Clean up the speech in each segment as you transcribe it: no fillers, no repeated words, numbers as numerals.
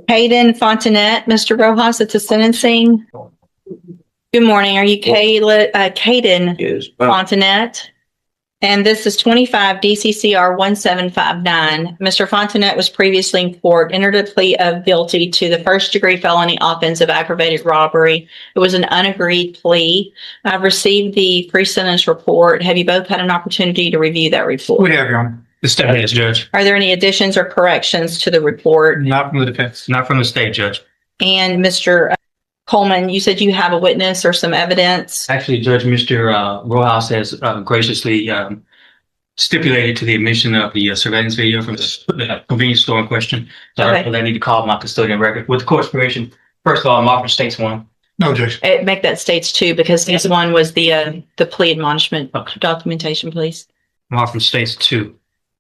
Hayden Fontanet, Mr. Rojas, it's a sentencing. Good morning. Are you Caden Yes. Fontanet? And this is 25 DCCR 1759. Mr. Fontanet was previously in court, entered a plea of guilty to the first-degree felony offense of aggravated robbery. It was an unagreed plea. I've received the pre-sentence report. Have you both had an opportunity to review that report? We have, Your Honor. The state has, Judge. Are there any additions or corrections to the report? Not from the defense. Not from the state, Judge. And Mr. Coleman, you said you have a witness or some evidence. Actually, Judge, Mr. Rojas has graciously stipulated to the admission of the surveillance video from the convenience store in question. So Okay. I need to call my custodian record. With the court's permission, first of all, I'm offering states one. No, Judge. Make that states two, because this one was the plea admonishment documentation, please. I'm offering states two.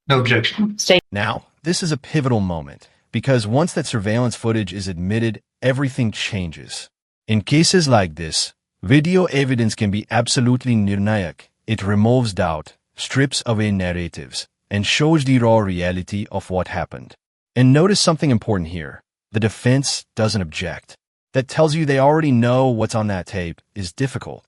No objection. Now, this is a pivotal moment, because once that surveillance footage is admitted, everything changes. In cases like this, video evidence can be absolutely nirnayak. It removes doubt, strips away narratives, and shows the raw reality of what happened. And notice something important here. The defense doesn't object. That tells you they already know what's on that tape is difficult,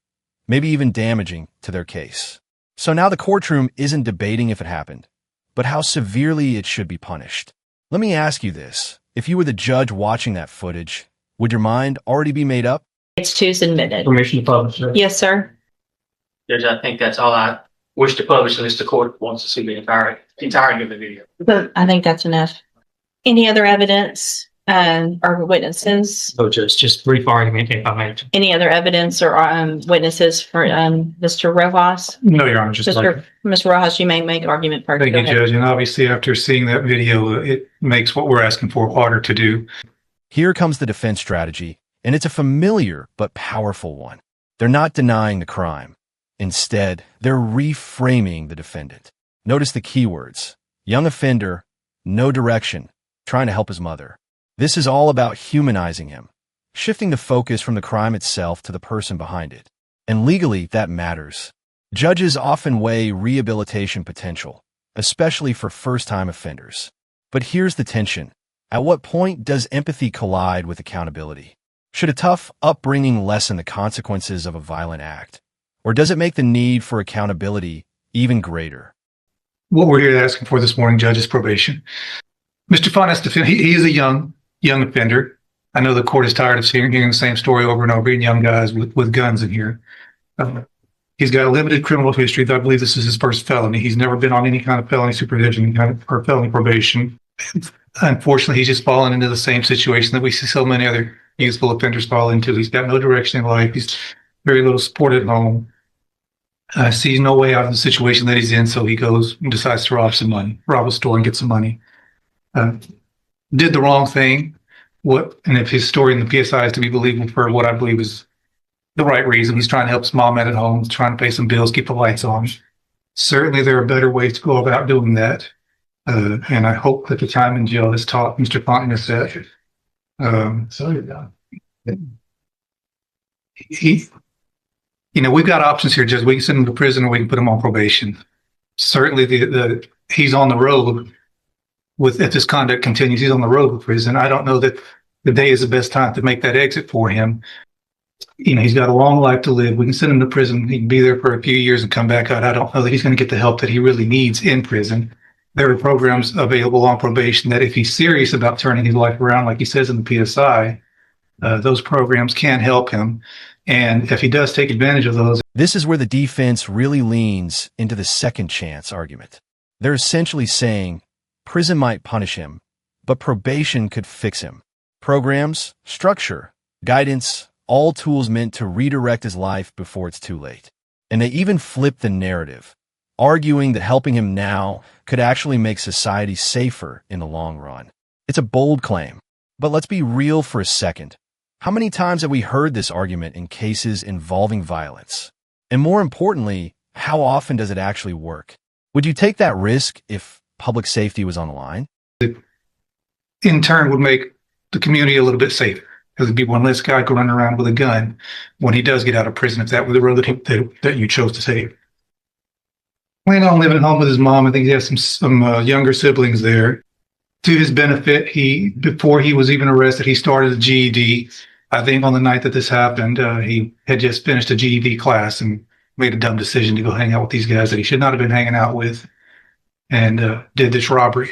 maybe even damaging to their case. So now the courtroom isn't debating if it happened, but how severely it should be punished. Let me ask you this. If you were the judge watching that footage, would your mind already be made up? It's two submitted. Permission to publish, Judge? Yes, sir. Judge, I think that's all I wish to publish unless the court wants to see the entirety of the video. But I think that's enough. Any other evidence or witnesses? So just brief argument if I may. Any other evidence or witnesses for Mr. Rojas? No, Your Honor, just Mr. Rojas, you may make argument first. Thank you, Judge. And obviously, after seeing that video, it makes what we're asking for harder to do. Here comes the defense strategy, and it's a familiar but powerful one. They're not denying the crime. Instead, they're reframing the defendant. Notice the keywords: young offender, no direction, trying to help his mother. This is all about humanizing him, shifting the focus from the crime itself to the person behind it. And legally, that matters. Judges often weigh rehabilitation potential, especially for first-time offenders. But here's the tension. At what point does empathy collide with accountability? Should a tough upbringing lessen the consequences of a violent act? Or does it make the need for accountability even greater? What we're here asking for this morning, Judge, is probation. Mr. Fonta's defendant, he is a young offender. I know the court is tired of hearing the same story over and over again, young guys with guns in here. He's got a limited criminal history. I believe this is his first felony. He's never been on any kind of felony supervision or felony probation. Unfortunately, he's just fallen into the same situation that we see so many other youthful offenders fall into. He's got no direction in life. He's very little support at home. Sees no way out of the situation that he's in, so he goes and decides to rob a store and get some money. Did the wrong thing. And if his story in the PSI is to be believable for what I believe is the right reason, he's trying to help his mom out at home, trying to pay some bills, keep the lights on. Certainly, there are better ways to go about doing that. And I hope that the time in jail has taught Mr. Fontanet that we've got options here, Judge. We can send him to prison or we can put him on probation. Certainly, he's on the road if this conduct continues. He's on the road with prison. I don't know that the day is the best time to make that exit for him. He's got a long life to live. We can send him to prison. He can be there for a few years and come back out. I don't know that he's going to get the help that he really needs in prison. There are programs available on probation that if he's serious about turning his life around, like he says in the PSI, those programs can help him. And if he does take advantage of those. This is where the defense really leans into the second chance argument. They're essentially saying prison might punish him, but probation could fix him. Programs, structure, guidance, all tools meant to redirect his life before it's too late. And they even flip the narrative, arguing that helping him now could actually make society safer in the long run. It's a bold claim, but let's be real for a second. How many times have we heard this argument in cases involving violence? And more importantly, how often does it actually work? Would you take that risk if public safety was on the line? In turn would make the community a little bit safer, because there'd be one less guy go running around with a gun when he does get out of prison, if that were the road that you chose to take. Planning on living at home with his mom. I think he has some younger siblings there. to his benefit, before he was even arrested, he started a GED. I think on the night that this happened, he had just finished a GED class and made a dumb decision to go hang out with these guys that he should not have been hanging out with, and did this robbery.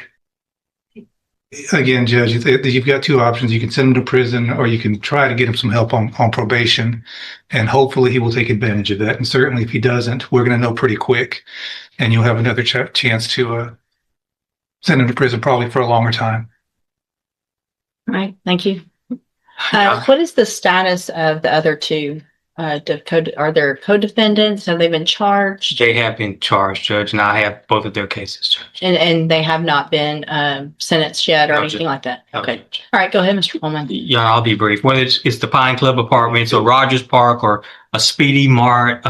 Again, Judge, you've got two options. You can send him to prison, or you can try to get him some help on probation, and hopefully he will take advantage of that. And certainly if he doesn't, we're going to know pretty quick, and you'll have another chance to send him to prison, probably for a longer time. All right, thank you. What is the status of the other two? Are there co-defendants? Have they been charged? They have been charged, Judge, and I have both of their cases, Judge. And they have not been sentenced yet or No, anything Judge. like that? No, Okay. Judge. All right, go ahead, Mr. Coleman. Yeah, I'll be brief. Whether it's the Pine Club Apartments or Rogers Park or a Speedy Mart,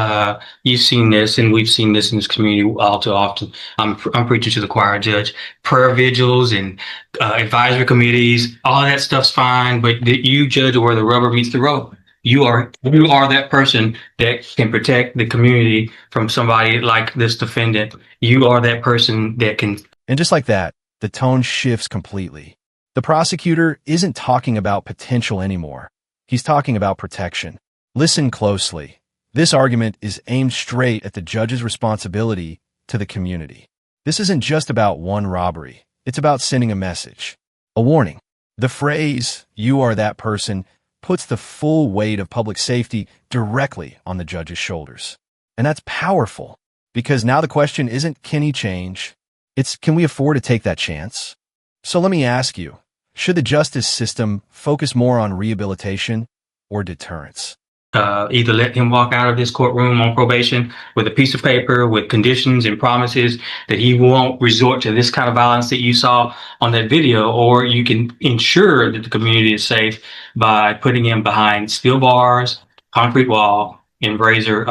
you've seen this, and we've seen this in this community all too often. I'm preaching to the choir, Judge. Prayer vigils and advisory committees, all that stuff's fine, but you judge where the rubber meets the road. You are that person that can protect the community from somebody like this defendant. You are that person that can. And just like that, the tone shifts completely. The prosecutor isn't talking about potential anymore. He's talking about protection. Listen closely. This argument is aimed straight at the judge's responsibility to the community. This isn't just about one robbery. It's about sending a message, a warning. The phrase, "you are that person," puts the full weight of public safety directly on the judge's shoulders. And that's powerful, because now the question isn't, can he change? It's, can we afford to take that chance? So let me ask you, should the justice system focus more on rehabilitation or deterrence? Either let him walk out of this courtroom on probation with a piece of paper with conditions and promises that he won't resort to this kind of violence that you saw on that video, or you can ensure that the community is safe by putting him behind steel bars, concrete wall, and razor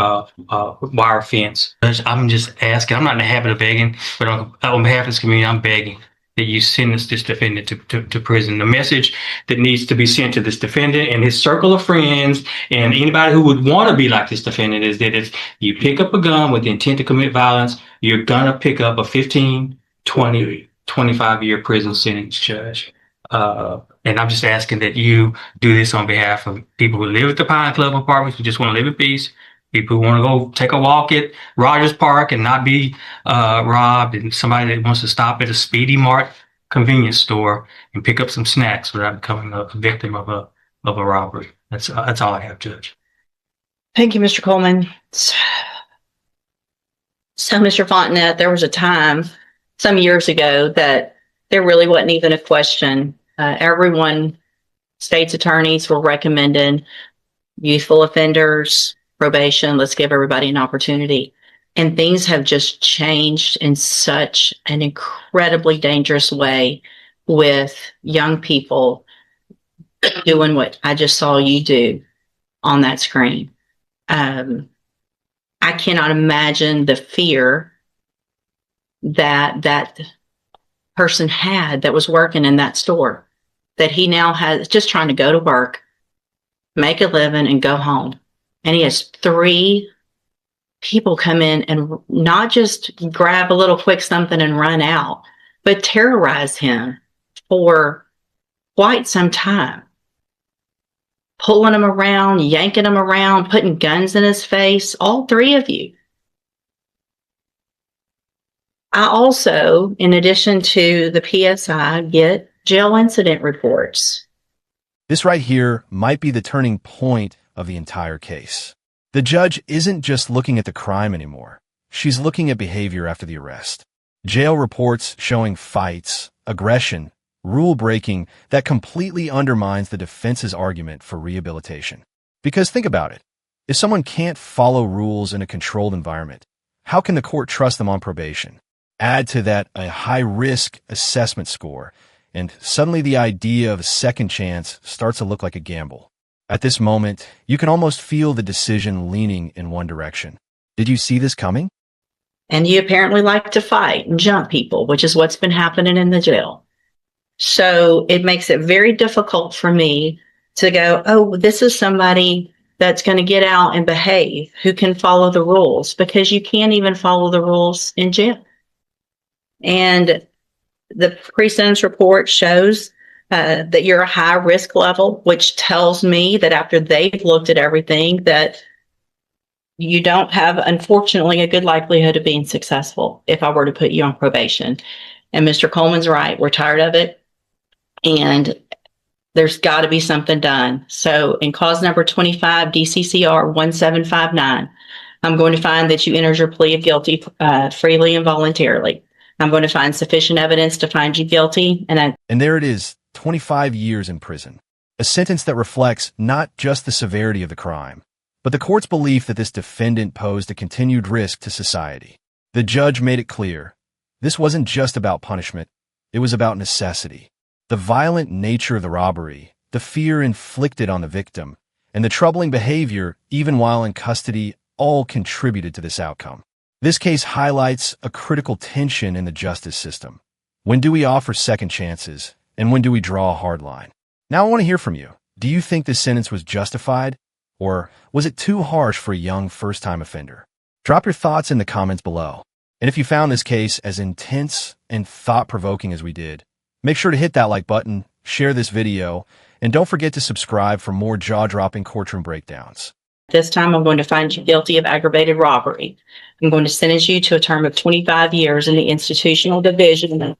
wire fence. I'm just asking, I'm not in the habit of begging, but on behalf of this community, I'm begging that you send this defendant to prison. The message that needs to be sent to this defendant and his circle of friends and anybody who would want to be like this defendant is that if you pick up a gun with the intent to commit violence, you're going to pick up a 15, 20, 25-year prison sentence, Judge. And I'm just asking that you do this on behalf of people who live at the Pine Club Apartments, who just want to live in peace, people who want to go take a walk at Rogers Park and not be robbed, and somebody that wants to stop at a Speedy Mart convenience store and pick up some snacks without becoming a victim of a robbery. That's all I have, Judge. Thank you, Mr. Coleman. So, Mr. Fontenette, there was a time some years ago that there really wasn't even a question. Everyone, state's attorneys were recommending youthful offenders, probation, let's give everybody an opportunity. And things have just changed in such an incredibly dangerous way with young people doing what I just saw you do on that screen. I cannot imagine the fear that person had that was working in that store, that he now has, just trying to go to work, make a living, and go home. And he has 3 people come in and not just grab a little quick something and run out, but terrorize him for quite some time. Pulling him around, yanking him around, putting guns in his face, all 3 of you. I also, in addition to the PSI, get jail incident reports. This right here might be the turning point of the entire case. The judge isn't just looking at the crime anymore. She's looking at behavior after the arrest. Jail reports showing fights, aggression, rule breaking that completely undermines the defense's argument for rehabilitation. Because think about it. If someone can't follow rules in a controlled environment, how can the court trust them on probation? Add to that a high-risk assessment score, and suddenly the idea of a second chance starts to look like a gamble. At this moment, you can almost feel the decision leaning in one direction. Did you see this coming? And you apparently like to fight and jump people, which is what's been happening in the jail. So it makes it very difficult for me to go, oh, this is somebody that's going to get out and behave, who can follow the rules, because you can't even follow the rules in jail. And The pre-sentence report shows that you're a high risk level, which tells me that after they've looked at everything, that you don't have, unfortunately, a good likelihood of being successful if I were to put you on probation. And Mr. Coleman's right. We're tired of it. And there's got to be something done. So in cause number 25, DCCR 1759, I'm going to find that you entered your plea of guilty freely and voluntarily. I'm going to find sufficient evidence to find you guilty. And there it is, 25 years in prison. A sentence that reflects not just the severity of the crime, but the court's belief that this defendant posed a continued risk to society. The judge made it clear, this wasn't just about punishment, it was about necessity. The violent nature of the robbery, the fear inflicted on the victim, and the troubling behavior, even while in custody, all contributed to this outcome. This case highlights a critical tension in the justice system. When do we offer second chances, and when do we draw a hard line? Now I want to hear from you. Do you think this sentence was justified, or was it too harsh for a young first-time offender? Drop your thoughts in the comments below. And if you found this case as intense and thought-provoking as we did, make sure to hit that like button, share this video, and don't forget to subscribe for more jaw-dropping courtroom breakdowns. This time I'm going to find you guilty of aggravated robbery. I'm going to sentence you to a term of 25 years in the institutional division. Come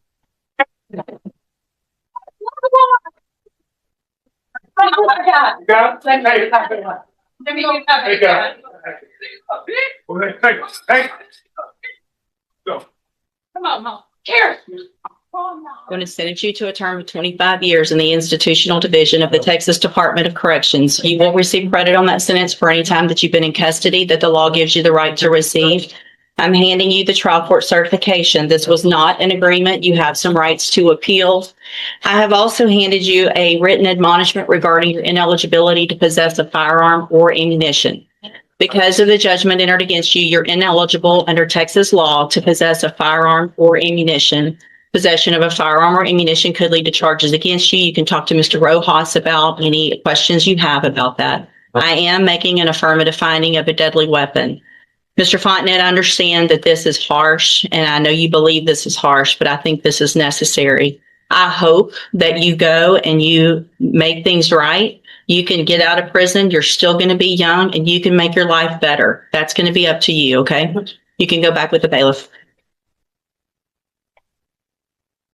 on, Mom. Here. I'm going to sentence you to a term of 25 years in the institutional division of the Texas Department of Corrections. You will receive credit on that sentence for any time that you've been in custody that the law gives you the right to receive. I'm handing you the trial court certification. This was not an agreement. You have some rights to appeal. I have also handed you a written admonishment regarding your ineligibility to possess a firearm or ammunition. Because of the judgment entered against you, you're ineligible under Texas law to possess a firearm or ammunition. Possession of a firearm or ammunition could lead to charges against you. You can talk to Mr. Rojas about any questions you have about that. I am making an affirmative finding of a deadly weapon. Mr. Fontenette, I understand that this is harsh, and I know you believe this is harsh, but I think this is necessary. I hope that you go and you make things right. You can get out of prison. You're still going to be young, and you can make your life better. That's going to be up to you, okay? You can go back with the bailiff.